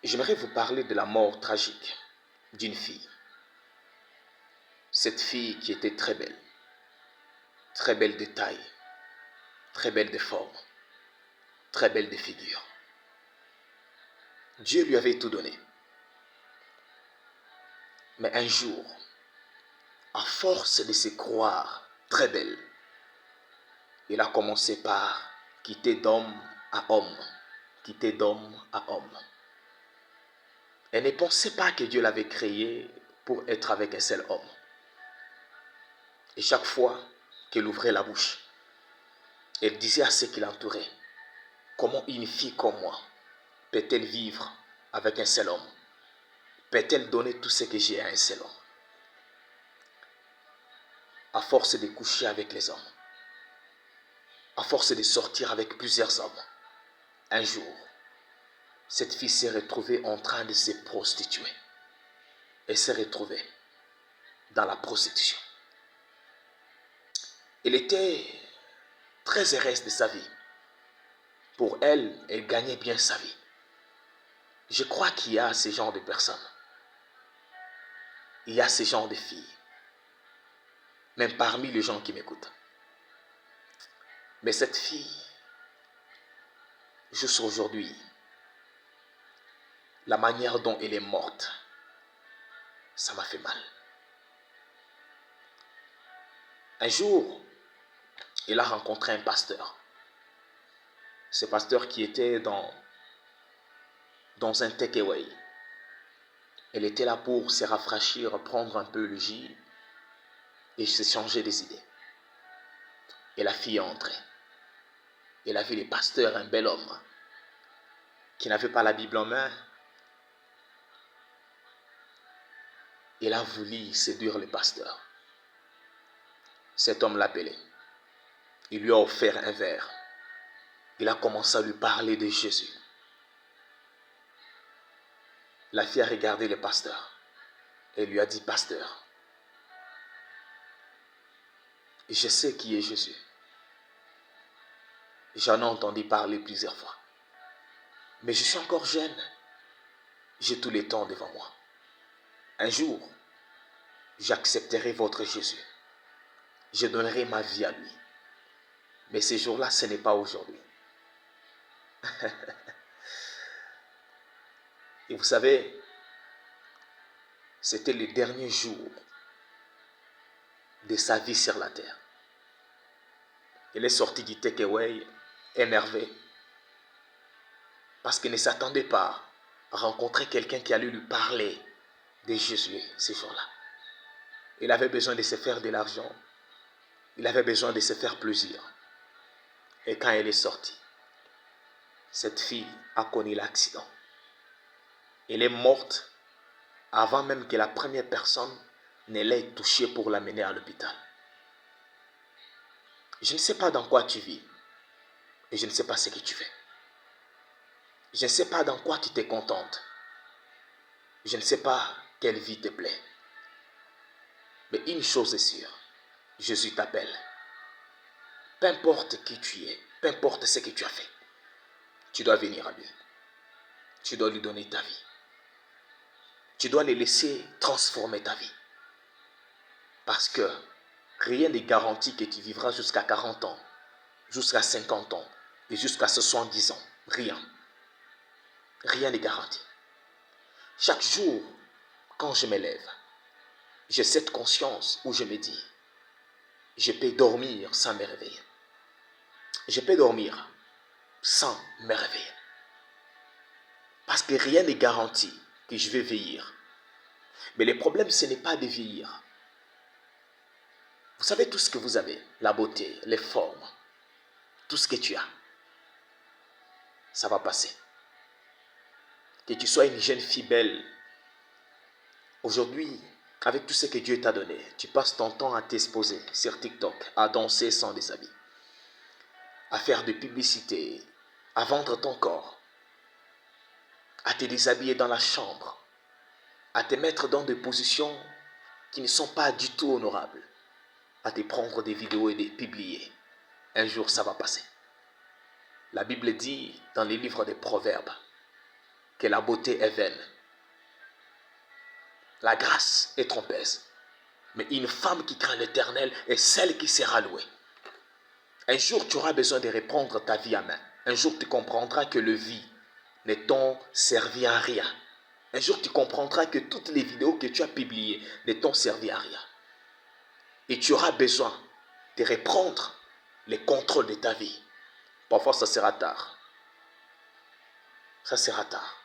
J'aimerais vous parler de la mort tragique d'une fille. Cette fille qui était très belle de taille, très belle de forme, très belle de figure. Dieu lui avait tout donné. Mais un jour, à force de se croire très belle, il a commencé par quitter d'homme à homme, quitter d'homme à homme. Elle ne pensait pas que Dieu l'avait créée pour être avec un seul homme. Et chaque fois qu'elle ouvrait la bouche, elle disait à ceux qui l'entouraient, comment une fille comme moi peut-elle vivre avec un seul homme? Peut-elle donner tout ce que j'ai à un seul homme? À force de coucher avec les hommes, à force de sortir avec plusieurs hommes, un jour, cette fille s'est retrouvée en train de se prostituer. Elle s'est retrouvée dans la prostitution. Elle était très heureuse de sa vie. Pour elle, elle gagnait bien sa vie. Je crois qu'il y a ce genre de personnes. Il y a ce genre de filles. Même parmi les gens qui m'écoutent. Mais cette fille, juste aujourd'hui, la manière dont elle est morte, ça m'a fait mal. Un jour, elle a rencontré un pasteur. Ce pasteur qui était dans un takeaway. Elle était là pour se rafraîchir, prendre un peu le jus et se changer des idées. Et la fille est entrée. Elle a vu le pasteur, un bel homme, qui n'avait pas la Bible en main. Elle a voulu séduire le pasteur. Cet homme l'appelait. Il lui a offert un verre. Il a commencé à lui parler de Jésus. La fille a regardé le pasteur et lui a dit, pasteur, je sais qui est Jésus. J'en ai entendu parler plusieurs fois. Mais je suis encore jeune. J'ai tout le temps devant moi. Un jour, j'accepterai votre Jésus. Je donnerai ma vie à lui. Mais ce jour-là, ce n'est pas aujourd'hui. Et vous savez, c'était le dernier jour de sa vie sur la terre. Elle est sortie du takeaway énervée parce qu'elle ne s'attendait pas à rencontrer quelqu'un qui allait lui parler de Jésus ce jour-là. Il avait besoin de se faire de l'argent. Il avait besoin de se faire plaisir. Et quand elle est sortie, cette fille a connu l'accident. Elle est morte avant même que la première personne ne l'ait touchée pour l'amener à l'hôpital. Je ne sais pas dans quoi tu vis et je ne sais pas ce que tu fais. Je ne sais pas dans quoi tu te contentes. Je ne sais pas quelle vie te plaît. Mais une chose est sûre, Jésus t'appelle. Peu importe qui tu es, peu importe ce que tu as fait, tu dois venir à lui. Tu dois lui donner ta vie. Tu dois le laisser transformer ta vie. Parce que rien n'est garanti que tu vivras jusqu'à 40 ans, jusqu'à 50 ans et jusqu'à 70 ans. Rien. Rien n'est garanti. Chaque jour, quand je me lève, j'ai cette conscience où je me dis, je peux dormir sans me réveiller. Je peux dormir sans me réveiller. Parce que rien n'est garanti que je vais vieillir. Mais le problème, ce n'est pas de vieillir. Vous savez tout ce que vous avez, la beauté, les formes, tout ce que tu as, ça va passer. Que tu sois une jeune fille belle, aujourd'hui, avec tout ce que Dieu t'a donné, tu passes ton temps à t'exposer sur TikTok, à danser sans des habits, à faire des publicités, à vendre ton corps, à te déshabiller dans la chambre, à te mettre dans des positions qui ne sont pas du tout honorables, à te prendre des vidéos et de les publier. Un jour, ça va passer. La Bible dit dans les livres des Proverbes que la beauté est vaine. La grâce est trompeuse. Mais une femme qui craint l'Éternel est celle qui sera louée. Un jour, tu auras besoin de reprendre ta vie en main. Un jour, tu comprendras que le vie ne t'ont servi à rien. Un jour, tu comprendras que toutes les vidéos que tu as publiées ne t'ont servi à rien. Et tu auras besoin de reprendre le contrôle de ta vie. Parfois, ça sera tard. Ça sera tard.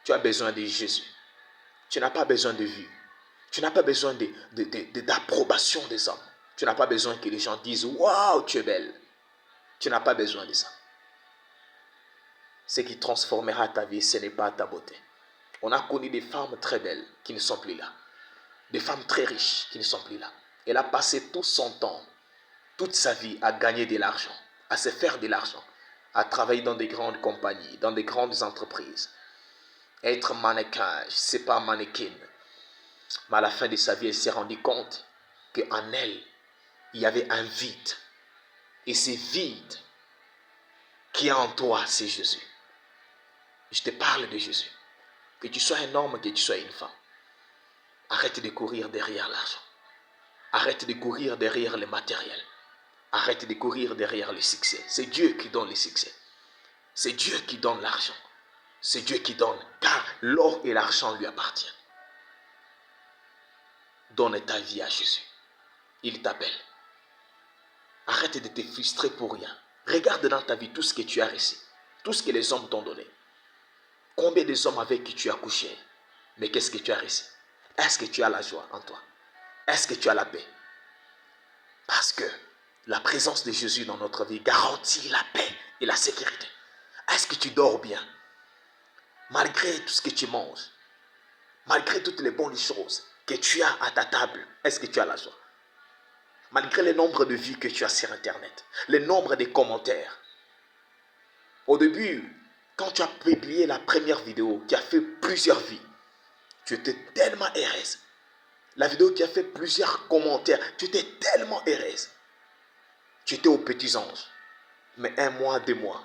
Tu as besoin de Jésus. Tu n'as pas besoin de vue. Tu n'as pas besoin d'approbation des hommes. Tu n'as pas besoin que les gens disent « Waouh, tu es belle ». Tu n'as pas besoin de ça. Ce qui transformera ta vie, ce n'est pas ta beauté. On a connu des femmes très belles qui ne sont plus là. Des femmes très riches qui ne sont plus là. Elle a passé tout son temps, toute sa vie à gagner de l'argent, à se faire de l'argent, à travailler dans des grandes compagnies, dans des grandes entreprises. Être mannequin, je ne sais pas mannequin. Mais à la fin de sa vie, elle s'est rendue compte qu'en elle, il y avait un vide. Et ce vide qui est en toi, c'est Jésus. Je te parle de Jésus. Que tu sois un homme, que tu sois une femme. Arrête de courir derrière l'argent. Arrête de courir derrière le matériel. Arrête de courir derrière le succès. C'est Dieu qui donne le succès. C'est Dieu qui donne l'argent. C'est Dieu qui donne, car l'or et l'argent lui appartiennent. Donne ta vie à Jésus. Il t'appelle. Arrête de te frustrer pour rien. Regarde dans ta vie tout ce que tu as reçu. Tout ce que les hommes t'ont donné. Combien des hommes avec qui tu as couché? Mais qu'est-ce que tu as reçu? Est-ce que tu as la joie en toi? Est-ce que tu as la paix? Parce que la présence de Jésus dans notre vie garantit la paix et la sécurité. Est-ce que tu dors bien? Malgré tout ce que tu manges, malgré toutes les bonnes choses que tu as à ta table, est-ce que tu as la joie? Malgré le nombre de vues que tu as sur Internet, le nombre de commentaires. Au début, quand tu as publié la première vidéo qui a fait plusieurs vues, tu étais tellement heureuse. La vidéo qui a fait plusieurs commentaires, tu étais tellement heureuse. Tu étais aux petits anges. Mais 1 mois, 2 mois.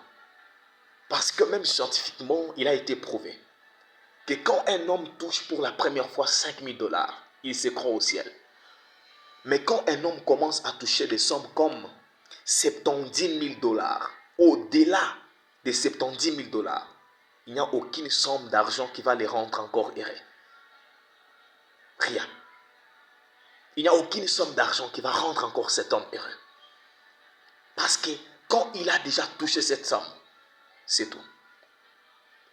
Parce que même scientifiquement, il a été prouvé que quand un homme touche pour la première fois 5 000 $, il se croit au ciel. Mais quand un homme commence à toucher des sommes comme 70 000 $, au-delà de 70 000 $, il n'y a aucune somme d'argent qui va les rendre encore heureux. Rien. Il n'y a aucune somme d'argent qui va rendre encore cet homme heureux. Parce que quand il a déjà touché cette somme, c'est tout.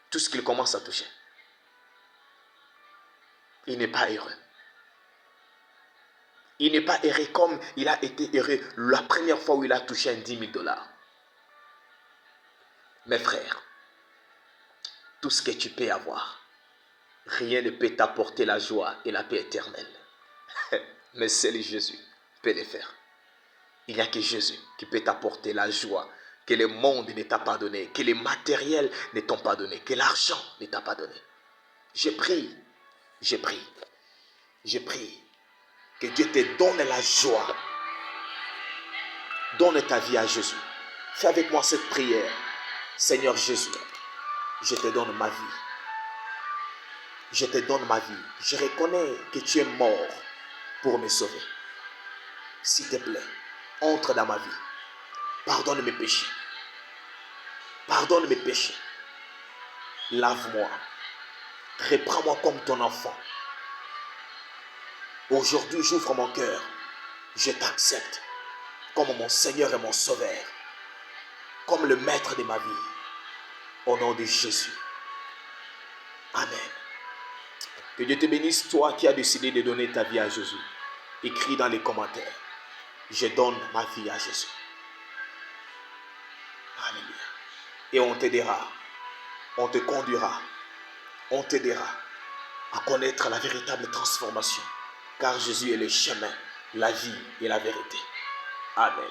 Tout ce qu'il commence à toucher, il n'est pas heureux. Il n'est pas heureux comme il a été heureux la première fois où il a touché 10 000 $. Mes frères, tout ce que tu peux avoir, rien ne peut t'apporter la joie et la paix éternelle. Mais seul Jésus peut le faire. Il n'y a que Jésus qui peut t'apporter la joie que le monde ne t'a pas donné, que les matériels ne t'ont pas donné, que l'argent ne t'a pas donné. Je prie que Dieu te donne la joie. Donne ta vie à Jésus. Fais avec moi cette prière. Seigneur Jésus, je te donne ma vie. Je te donne ma vie. Je reconnais que tu es mort pour me sauver. S'il te plaît, entre dans ma vie. Pardonne mes péchés. Pardonne mes péchés. Lave-moi. Reprends-moi comme ton enfant. Aujourd'hui, j'ouvre mon cœur. Je t'accepte comme mon Seigneur et mon Sauveur. Comme le maître de ma vie. Au nom de Jésus. Amen. Que Dieu te bénisse, toi qui as décidé de donner ta vie à Jésus. Écris dans les commentaires. Je donne ma vie à Jésus. Alléluia. Et on t'aidera. On te conduira. On t'aidera à connaître la véritable transformation. Car Jésus est le chemin, la vie et la vérité. Amen.